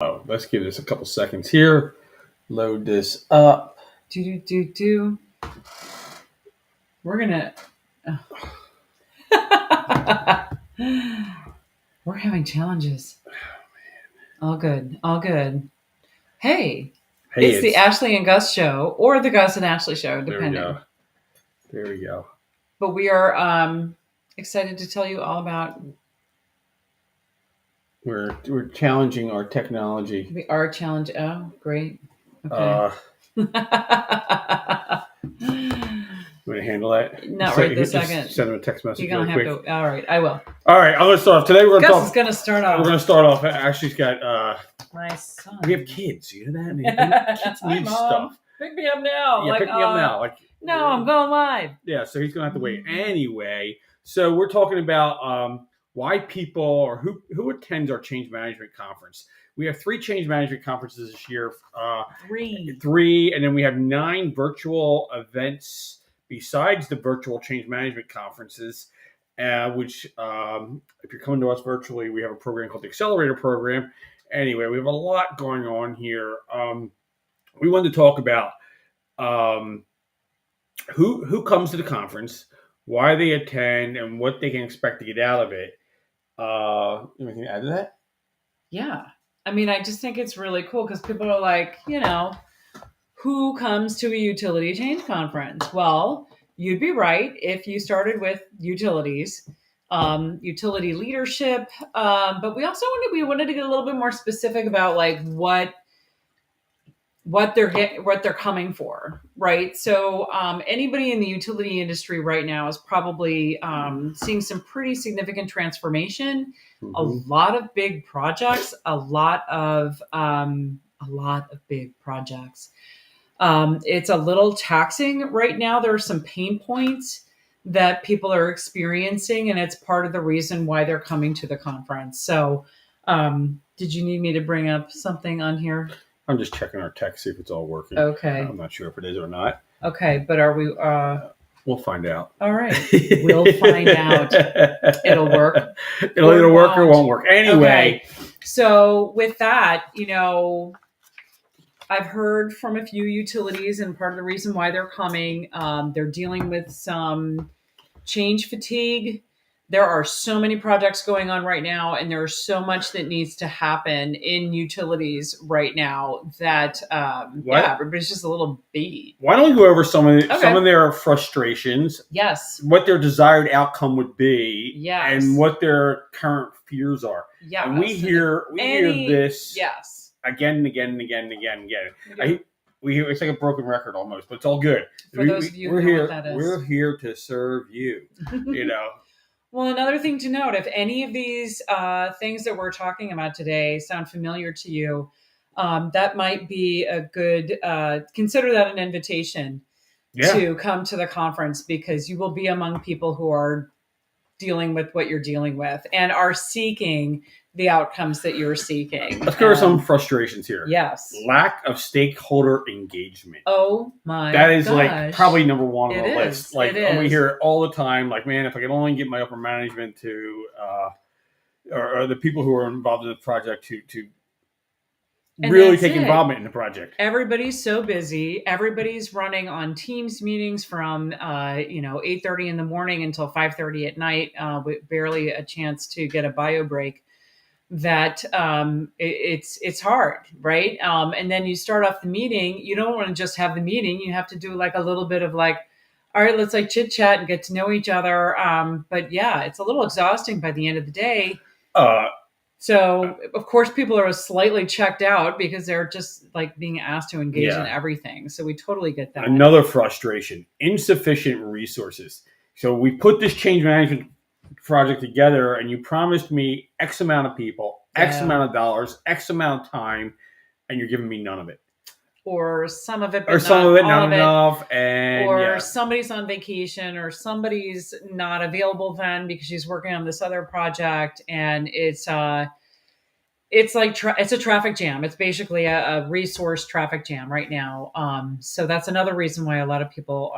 Oh, let's give this a couple seconds here. Load this up. We're gonna. We're having challenges. All good. All good. Hey, it's the Ashley and Gus show, or the Gus and Ashley show, depending. There we go. But we are excited to tell you all about. We're challenging our technology. We are challenging. Oh, great. Okay. You want to handle that? Not right this second. Send them a text message. You're gonna have to. All right, I will. All right, I'm gonna start off. Today we're gonna Gus is gonna start off. We're gonna start off. Ashley's got. My son. We have kids. You know that? Kids need stuff. Pick me up now. Yeah, pick me up now. No, I'm going live. Yeah, so he's gonna have to wait anyway. So we're talking about why people or who attends our change management conference. We have 3 change management conferences this year. Three, and then we have 9 virtual events besides the virtual change management conferences, which if you're coming to us virtually, we have a program called the Accelerator Program. Anyway, we have a lot going on here. We wanted to talk about who comes to the conference, why they attend, and what they can expect to get out of it. Anything to add to that? Yeah. I mean, I just think it's really cool because people are like, who comes to a utility change conference? Well, you'd be right if you started with utilities, utility leadership. But we also wanted to get a little bit more specific about like what they're coming for, right? So anybody in the utility industry right now is probably seeing some pretty significant transformation, a lot of big projects, a lot of big projects. It's a little taxing right now. There are some pain points that people are experiencing, and it's part of the reason why they're coming to the conference. So did you need me to bring up something on here? I'm just checking our text, see if it's all working. Okay. I'm not sure if it is or not. Okay, but are we... We'll find out. All right. We'll find out. It'll work. It'll either work or won't work. Anyway. Okay. So with that, I've heard from a few utilities, and part of the reason why they're coming, they're dealing with some change fatigue. There are so many projects going on right now, and there's so much that needs to happen in utilities right now that, everybody's just a little beat. Why don't we go over some of their frustrations? Yes. What their desired outcome would be. Yes. And what their current fears are. Yeah. And we hear this. Yes. Again and again and again and again and again. It's like a broken record almost, but it's all good. For those of you who know what that is. We're here to serve you. Well, another thing to note, if any of these things that we're talking about today sound familiar to you, that might be a good, consider that an invitation to come to the conference, because you will be among people who are dealing with what you're dealing with and are seeking the outcomes that you're seeking. Let's cover some frustrations here. Yes. Lack of stakeholder engagement. Oh my That is gosh. like probably number one on the list. Like we hear it all the time. Like, man, if I could only get my upper management to, or the people who are involved in the project to really take involvement in the project. Everybody's so busy. Everybody's running on Teams meetings from 8:30 in the morning until 5:30 at night, with barely a chance to get a bio break. That it's hard, right? And then you start off the meeting. You don't want to just have the meeting. You have to do like a little bit of like, all right, let's like chit chat and get to know each other. But yeah, it's a little exhausting by the end of the day. So of course people are slightly checked out because they're just like being asked to engage in everything. So we totally get that. Another frustration: insufficient resources. So we put this change management project together, and you promised me X amount of people, X amount of dollars, X amount of time, and you're giving me none of it. Or some of it, but not enough. And somebody's on vacation, or somebody's not available then because she's working on this other project, and it's like it's a traffic jam. It's basically a resource traffic jam right now. So that's another reason why a lot of people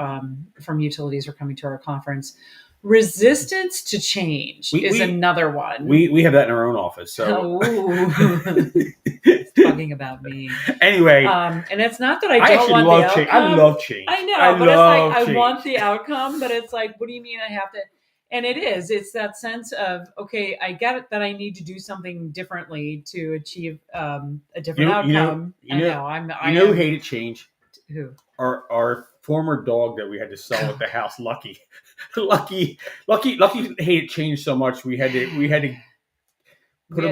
from utilities are coming to our conference. Resistance to change is another one. We have that in our own office. So talking about me anyway. And it's not that I don't want the outcome. I love change. I know, but it's like I want the outcome, but it's like, what do you mean I have to? And it's that sense of, okay, I get it that I need to do something differently to achieve a different outcome. You know who hated change? Who? Our former dog that we had to sell at the house, Lucky. Lucky hated change so much we had to we had to put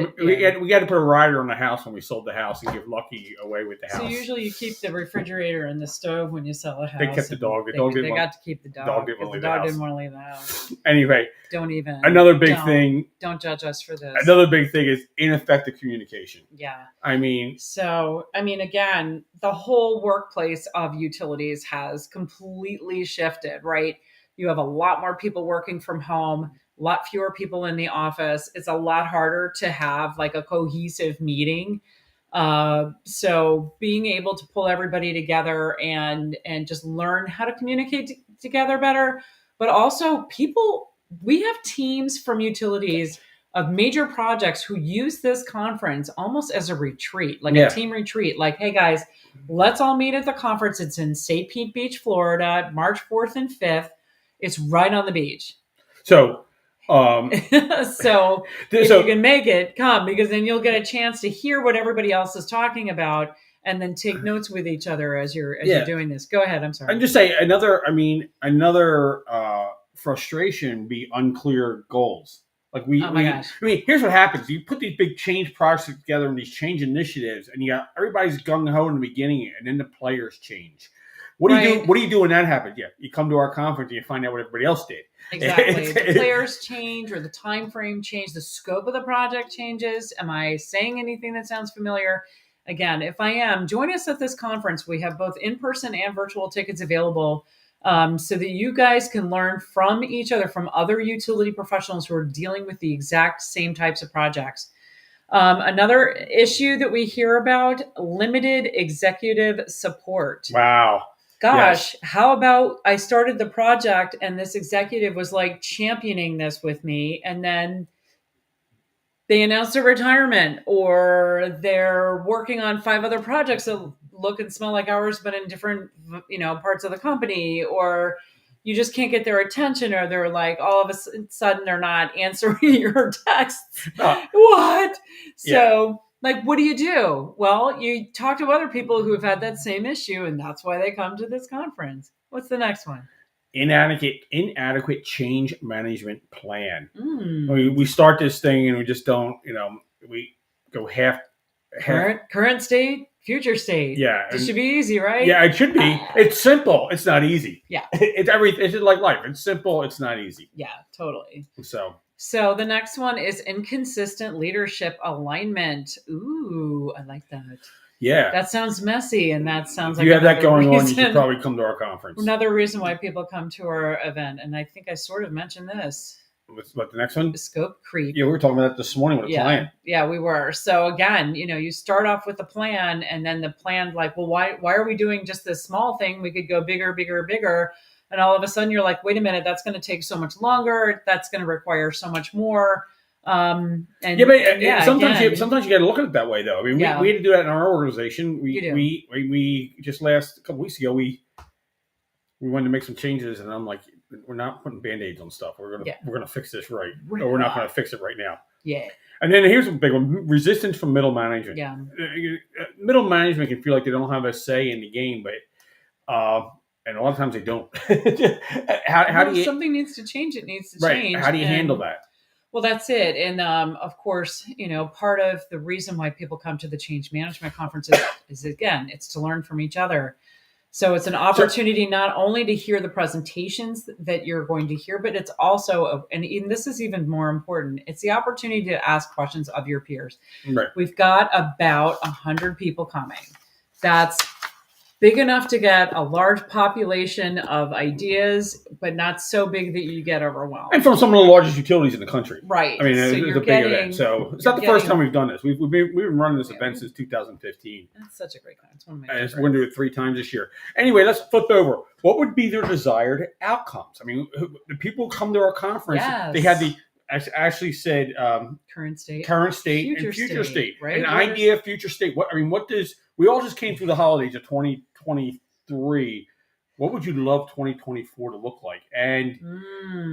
a rider on the house when we sold the house and give Lucky away with the house. So usually you keep the refrigerator and the stove when you sell a house. They kept the dog. They got to keep the dog. The dog didn't want to leave the house. Anyway, don't even. Another big thing. Don't judge us for this. Another big thing is ineffective communication. Yeah. Again, the whole workplace of utilities has completely shifted, right? You have a lot more people working from home, a lot fewer people in the office. It's a lot harder to have like a cohesive meeting. So being able to pull everybody together and just learn how to communicate together better, but also we have teams from utilities of major projects who use this conference almost as a retreat, like a team retreat. Like, hey guys, let's all meet at the conference. It's in St. Pete Beach, Florida, March 4th and 5th. It's right on the beach. So, so if you can make it, come, because then you'll get a chance to hear what everybody else is talking about and then take notes with each other as you're doing this. Go ahead. I'm sorry. I'm just saying another frustration be unclear goals. Like here's what happens. You put these big change projects together and these change initiatives, and you got everybody's gung ho in the beginning, and then the players change. What do you do? What do you do when that happens? Yeah, you come to our conference and you find out what everybody else did. Exactly. The players change, or the time frame change. The scope of the project changes. Am I saying anything that sounds familiar? Again, if I am, join us at this conference. We have both in-person and virtual tickets available, so that you guys can learn from each other, from other utility professionals who are dealing with the exact same types of projects. Another issue that we hear about: limited executive support. Wow. Gosh, how about I started the project and this executive was like championing this with me, and then they announced their retirement, or they're working on 5 other projects that look and smell like ours, but in different, parts of the company, or you just can't get their attention, or they're like, all of a sudden they're not answering your texts. What? So what do you do? Well, you talk to other people who have had that same issue, and that's why they come to this conference. What's the next one? Inadequate change management plan. We start this thing and we just don't, we go half current state, future state. Yeah. It should be easy, right? Yeah, it should be. It's simple. It's not easy. Yeah. It's just like life. It's simple. It's not easy. Yeah, totally. So the next one is inconsistent leadership alignment. Ooh, I like that. Yeah. That sounds messy, and that sounds like you have that going on, you should probably come to our conference. Another reason why people come to our event, and I think I sort of mentioned this. What, the next one? Scope creep. Yeah, we were talking about that this morning with a client. Yeah, we were. So again, you start off with the plan, and then the plan, like, well, why are we doing just this small thing? We could go bigger, bigger, bigger. And all of a sudden you're like, wait a minute, that's going to take so much longer. That's going to require so much more. Sometimes you got to look at it that way, though. I mean, we had to do that in our organization. We just a couple weeks ago, we wanted to make some changes, and I'm like, we're not putting Band-Aids on stuff. We're gonna fix this right, or we're not going to fix it right now. Yeah. And then here's a big one: resistance from middle management. Yeah. Middle management can feel like they don't have a say in the game, but and a lot of times they don't. How do you? Something needs to change. It needs to change. How do you handle that? Well, that's it. And of course, part of the reason why people come to the change management conferences is, again, it's to learn from each other. So it's an opportunity not only to hear the presentations that you're going to hear, but it's also, and this is even more important, it's the opportunity to ask questions of your peers. Right. We've got about 100 people coming. That's big enough to get a large population of ideas, but not so big that you get overwhelmed. And from some of the largest utilities in the country. Right. I mean, So it's you're a big getting, event. So it's not the first time we've done this. We've been running this event since 2015. That's such a great time. It's one of my favorites. favorites. We're going to do it 3 times this year. Anyway, let's flip over. What would be their desired outcomes? I mean, the people who come to our conference, they had the, as Ashley said, current state, and future state, right? An idea of future state. What does, we all just came through the holidays of 2023. What would you love 2024 to look like? And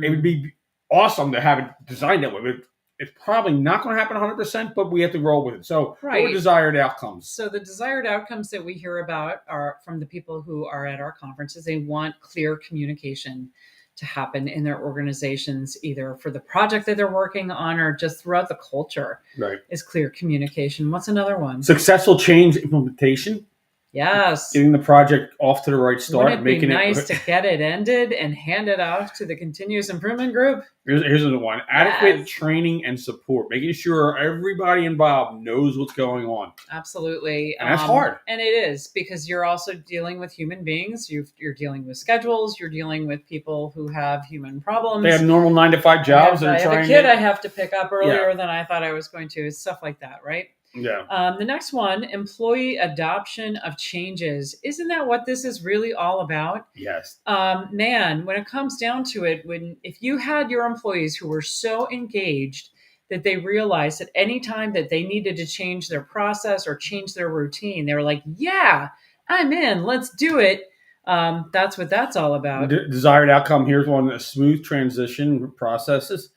it would be awesome to have it designed that way. But it's probably not going to happen 100%, but we have to roll with it. So what are desired outcomes? So the desired outcomes that we hear about are from the people who are at our conferences. They want clear communication to happen in their organizations, either for the project that they're working on or just throughout the culture. Right. Is clear communication. What's another one? Successful change implementation. Yes. Getting the project off to the right start. Wouldn't it be nice to get it ended and hand it off to the continuous improvement group? Here's the one. Adequate training and support. Making sure everybody involved knows what's going on. Absolutely. And that's hard. And it is, because you're also dealing with human beings. You're dealing with schedules. You're dealing with people who have human problems. They have normal 9-to-5 jobs. I have a kid I have to pick up earlier than I thought I was going to. Stuff like that, right? Yeah. The next one, employee adoption of changes. Isn't that what this is really all about? Yes. Man, when it comes down to it, if you had your employees who were so engaged that they realized at any time that they needed to change their process or change their routine, they were like, yeah, I'm in, let's do it. That's what that's all about. Desired outcome. Here's one: a smooth transition processes.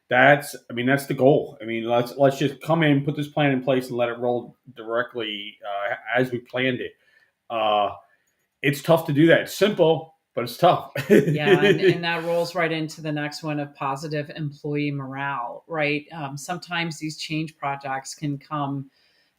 That's the goal. I mean, let's just come in, put this plan in place, and let it roll directly as we planned it. It's tough to do that. It's simple, but it's tough. Yeah, and that rolls right into the next one of positive employee morale, right? Sometimes these change projects can come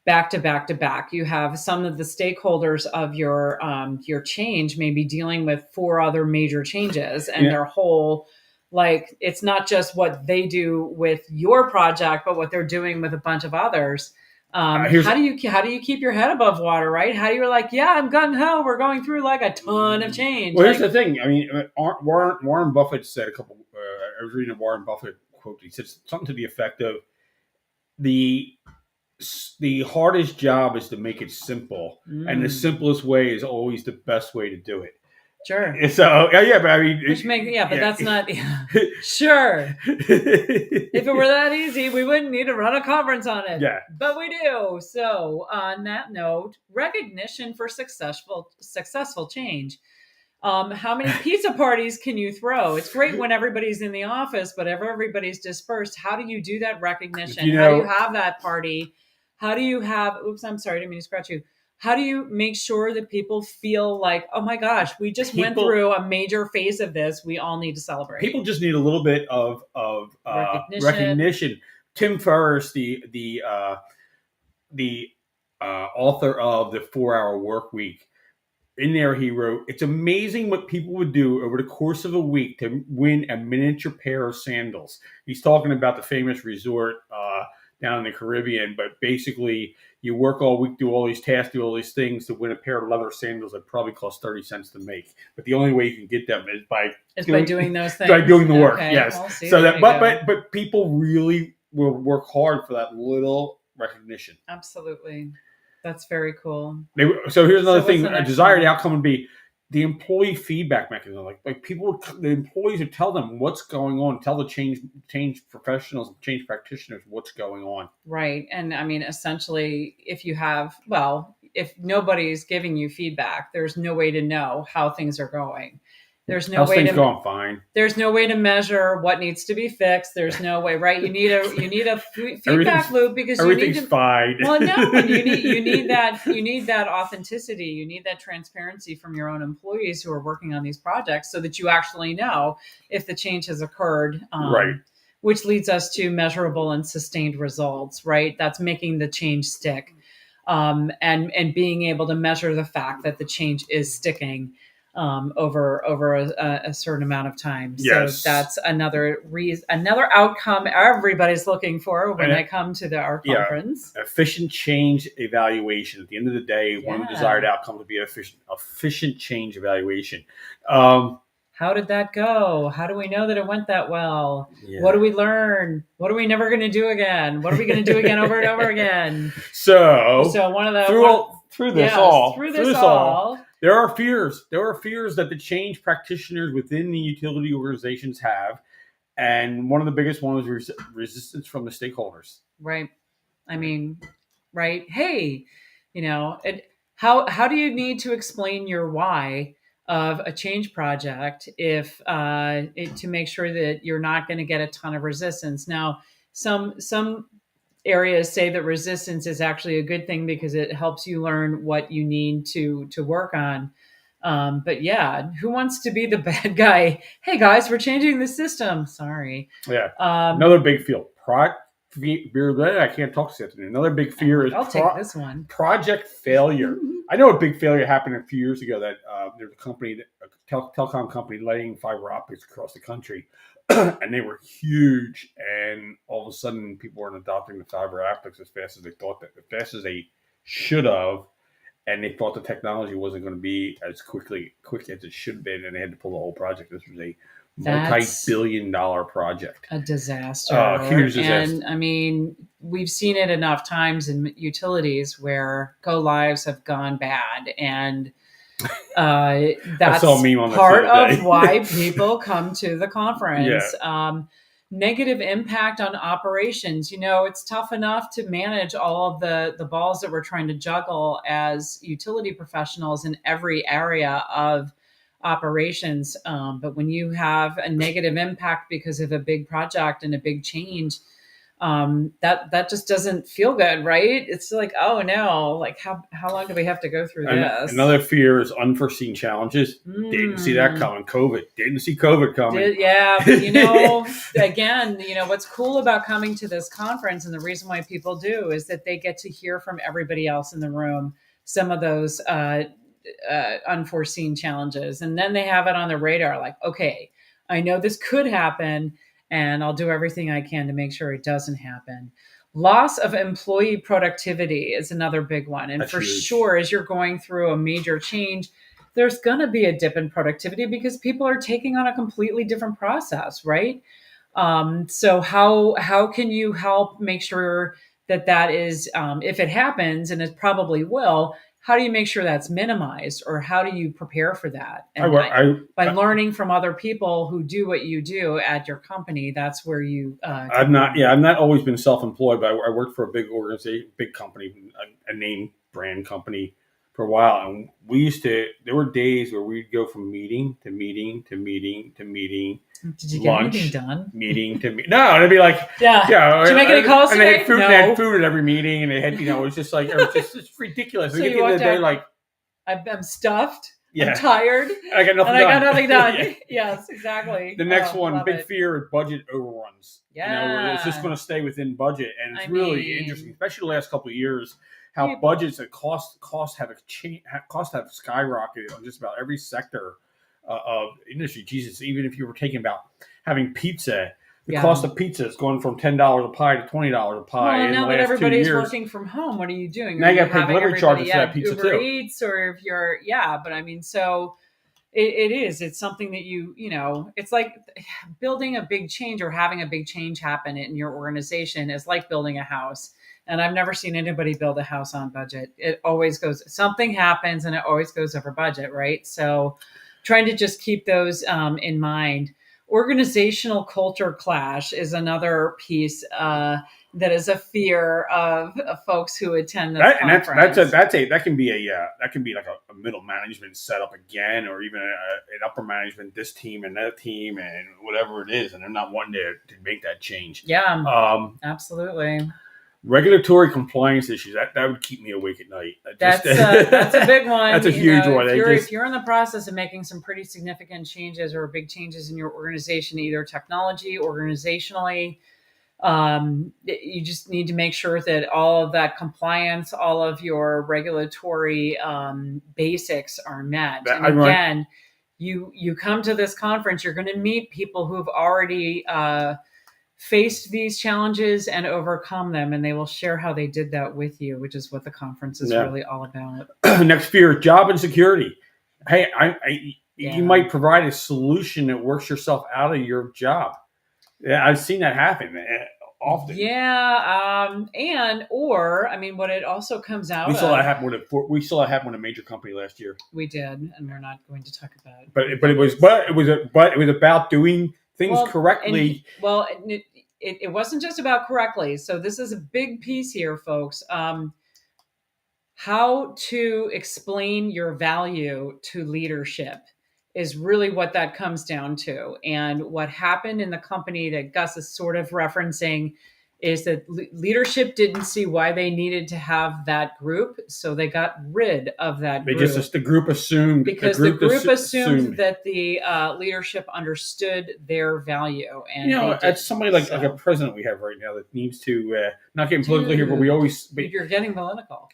back to back to back. You have some of the stakeholders of your change may be dealing with 4 other major changes, and their whole, like, it's not just what they do with your project, but what they're doing with a bunch of others. How do you keep your head above water, right? How do you like, yeah, I'm gung ho, we're going through like a ton of change. Well, here's the thing. I mean, Warren Buffett said I was reading a Warren Buffett quote. He said something to the effect of, the hardest job is to make it simple, and the simplest way is always the best way to do it. Sure. So but I mean, that's not sure. If it were that easy, we wouldn't need to run a conference on it. Yeah, but we do. So on that note, recognition for successful change. How many pizza parties can you throw? It's great when everybody's in the office, but if everybody's dispersed, how do you do that recognition? How do you have that party? How do you have? Oops, I'm sorry, I didn't mean to scratch you. How do you make sure that people feel like, oh my gosh, we just went through a major phase of this. We all need to celebrate. People just need a little bit of recognition. Tim Ferriss, the author of the 4-Hour Work Week, in there he wrote, "It's amazing what people would do over the course of a week to win a miniature pair of sandals." He's talking about the famous resort down in the Caribbean, but basically you work all week, do all these tasks, do all these things to win a pair of leather sandals that probably cost 30 cents to make. But the only way you can get them is by doing those things. By doing the work, okay. yes. So that, but people really will work hard for that little recognition. Absolutely. That's very cool. So here's another thing. A desired outcome would be the employee feedback mechanism. Like people, the employees would tell them what's going on, tell the change professionals, change practitioners what's going on. Right. And I mean, essentially, if nobody's giving you feedback, there's no way to know how things are going. There's no way things going fine. There's no way to measure what needs to be fixed. There's no way, right? You need a feedback loop because everything's fine. Well, no, and you need that authenticity. You need that transparency from your own employees who are working on these projects, so that you actually know if the change has occurred. Right. Which leads us to measurable and sustained results. Right. That's making the change stick, and being able to measure the fact that the change is sticking. over a certain amount of time. Yes. So that's another outcome everybody's looking for when And they come to our conference. Efficient change evaluation. At the end of the day, one of the desired outcomes would be efficient change evaluation. How did that go? How do we know that it went that well? Yeah. What do we learn? What are we never going to do again? What are we going to do again over and over again? So one of the through this all, there are fears. There are fears that the change practitioners within the utility organizations have, and one of the biggest ones is resistance from the stakeholders. Right. I mean, right. Hey, how do you need to explain your why of a change project if to make sure that you're not going to get a ton of resistance? Now, some areas say that resistance is actually a good thing because it helps you learn what you need to work on. But yeah, who wants to be the bad guy? Hey guys, we're changing the system. Sorry. Yeah. Another big field. I can't talk this afternoon. Another big fear is take this one. Project failure. I know a big failure happened a few years ago that there's a telecom company laying fiber optics across the country, and they were huge. And all of a sudden, people weren't adopting the fiber optics as fast as they thought, as fast as they should have, and they thought the technology wasn't going to be as quick as it should have been, and they had to pull the whole project. This was a multi-billion-dollar project. A disaster. Huge disaster. And I mean, we've seen it enough times in utilities where go lives have gone bad, and that's part of why people come to the conference. Yeah. Negative impact on operations. It's tough enough to manage all of the balls that we're trying to juggle as utility professionals in every area of operations. But when you have a negative impact because of a big project and a big change, that just doesn't feel good, right? It's like, oh no, like how long do we have to go through this? Another fear is unforeseen challenges. Didn't see that coming. Didn't see COVID coming. Again, what's cool about coming to this conference, and the reason why people do, is that they get to hear from everybody else in the room some of those unforeseen challenges, and then they have it on their radar, like, okay, I know this could happen, and I'll do everything I can to make sure it doesn't happen. Loss of employee productivity is another big one. And that's for huge. Sure, as you're going through a major change, there's going to be a dip in productivity because people are taking on a completely different process, right? So how can you help make sure that is, if it happens, and it probably will, how do you make sure that's minimized, or how do you prepare for that? And by learning from other people who do what you do at your company, that's where you. I've not always been self-employed, but I worked for a big organization, big company, a name brand company for a while, and there were days where we'd go from meeting to meeting to meeting to meeting. Did you get anything done? Meeting to meeting. No, it'd be like, yeah. Did you make any calls today? And they had food at every meeting, and they had, it was just like, it's ridiculous. So at the end of the day, like, I'm stuffed. Yeah. I'm tired. I got nothing done. Yeah. Yes, exactly. The next one, big fear is budget overruns. Yeah. It's just going to stay within budget, and it's really interesting, especially the last couple of years, how budgets and costs have skyrocketed on just about every sector of industry. Jesus, even if you were taking about having pizza, the cost of pizza is going from $10 a pie to $20 a pie. Well, now that everybody's working from home, what are you doing? Now you got to pay delivery charges for that pizza Uber too. Eats, or if you're, but I mean, so it's something that it's like building a big change or having a big change happen in your organization is like building a house. And I've never seen anybody build a house on budget. It always something happens and it always goes over budget, right? So trying to just keep those in mind. Organizational culture clash is another piece that is a fear of folks who attend this conference. That can be like a middle management setup again, or even an upper management, this team and that team and whatever it is, and they're not wanting to make that change. Yeah, absolutely. Regulatory compliance issues, that would keep me awake at night. That's a big one. That's a huge one. If you're in the process of making some pretty significant changes or big changes in your organization, either technology, organizationally, you just need to make sure that all of that compliance, all of your regulatory basics are met. you come to this conference, you're going to meet people who've already faced these challenges and overcome them, and they will share how they did that with you, which is what the conference is really all about. Next fear, job insecurity. Hey, you might provide a solution that works yourself out of your job. Yeah, I've seen that happen often. Yeah, what it also comes out. We saw that happen with a major company last year. We did, and we're not going to talk about it. But it was about doing things correctly. It wasn't just about correctly. So this is a big piece here, folks. How to explain your value to leadership is really what that comes down to. And what happened in the company that Gus is sort of referencing is that leadership didn't see why they needed to have that group, so they got rid of that group. The group assumed that the leadership understood their value. And as somebody like a president we have right now that needs to not getting political here, but you're getting political.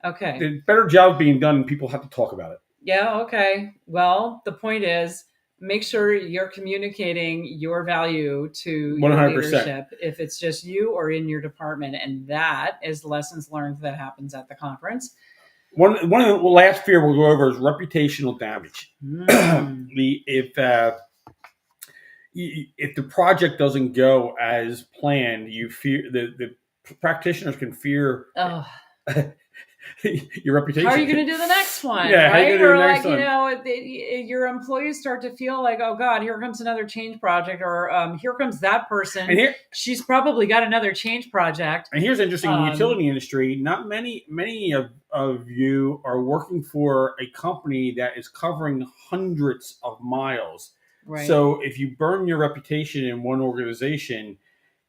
Okay, the better job being done, people have to talk about it. Yeah. Okay. Well, the point is, make sure you're communicating your value to 100%. Your leadership, if it's just you or in your department. And that is lessons learned that happens at the conference. One of the last fear we'll go over is reputational damage. If the project doesn't go as planned, you fear the practitioners can fear your reputation. How are you going to do the next one? Yeah, right? How are you going to do the next one? Your employees start to feel like, oh God, here comes another change project, or here comes that person. And she's probably got another change project. And here's interesting: in the utility industry, not many of you are working for a company that is covering hundreds of miles. Right. So if you burn your reputation in one organization,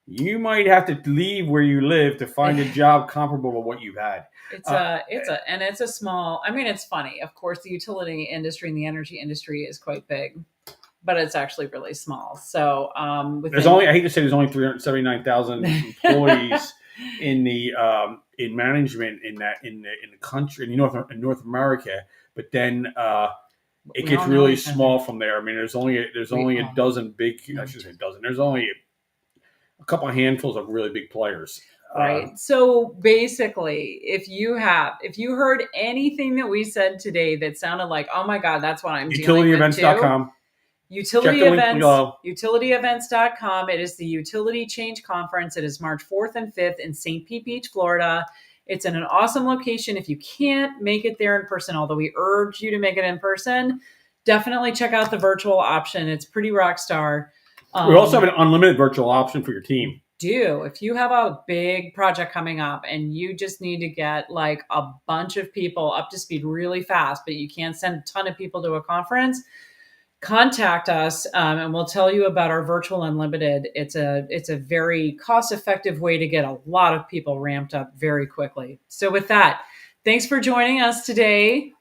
you might have to leave where you live to find a job comparable to what you've had. It's a small. I mean, it's funny. Of course, the utility industry and the energy industry is quite big, but it's actually really small. So I hate to say there's only 379,000 employees in management in the country in North America, but then it gets really small from there. I mean, there's only a dozen big. I should say dozen. There's only a couple of handfuls of really big players. Right. So basically, if you heard anything that we said today that sounded like, oh my God, that's what I'm dealing with too. Utilityevents.com. Utilityevents.com. It is the Utility Change Conference. It is March 4th and 5th in St. Pete Beach, Florida. It's in an awesome location. If you can't make it there in person, although we urge you to make it in person, definitely check out the virtual option. It's pretty rock star. We also have an unlimited virtual option for your team. If you have a big project coming up and you just need to get like a bunch of people up to speed really fast, but you can't send a ton of people to a conference, contact us and we'll tell you about our virtual unlimited. It's a very cost-effective way to get a lot of people ramped up very quickly. So with that, thanks for joining us today.